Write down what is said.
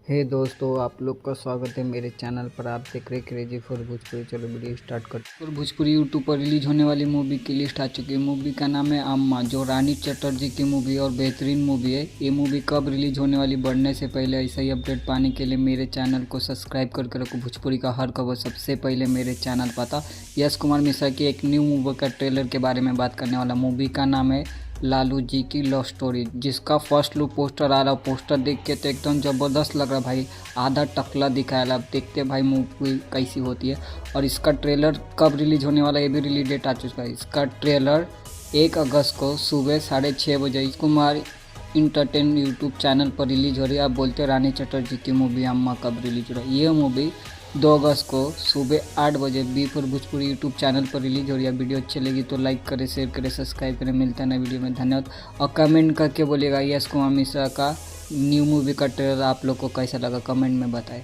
हे दोस्तों, आप लोग का स्वागत है मेरे चैनल पर। आप देख रहे क्रेजी फॉर भोजपुरी। चलो वीडियो स्टार्ट करते हैं। और भोजपुरी यूट्यूब पर रिलीज होने वाली मूवी की लिस्ट आ चुकी है। मूवी का नाम है अम्मा, जो रानी चटर्जी की मूवी और बेहतरीन मूवी है। ये मूवी कब रिलीज होने वाली बढ़ने से पहले ऐसा ही अपडेट पाने के लिए मेरे चैनल को सब्सक्राइब करके रखो। भोजपुरी का हर खबर सबसे पहले मेरे चैनल पता। यश कुमार मिश्रा की एक न्यू मूवी का ट्रेलर के बारे में बात करने वाला। मूवी का नाम है लालू जी की लव स्टोरी, जिसका फर्स्ट लुक पोस्टर आ रहा। पोस्टर देख के तो एकदम ज़बरदस्त लग रहा भाई। आधा टकला दिखाया। अब देखते हैं भाई मूवी कैसी होती है। और इसका ट्रेलर कब रिलीज होने वाला है, ये भी रिलीज डेट आ चुका है। इसका ट्रेलर 1 अगस्त को सुबह 6:30 बजे कुमार इंटरटेन यूट्यूब चैनल पर रिलीज हो रही है। आप बोलते हैं रानी चटर्जी की मूवी अम्मा कब रिलीज हो रही है। ये मूवी 2 अगस्त को सुबह 8 बजे B for Bhojpuri YouTube channel पर रिलीज हो रही है। वीडियो अच्छी लगी तो लाइक करें, शेयर करें, सब्सक्राइब करें। मिलता है नए वीडियो में। धन्यवाद। और कमेंट करके बोलिएगा यश कुमार मिश्रा का न्यू मूवी का ट्रेलर आप लोग को कैसा लगा, कमेंट में बताएं।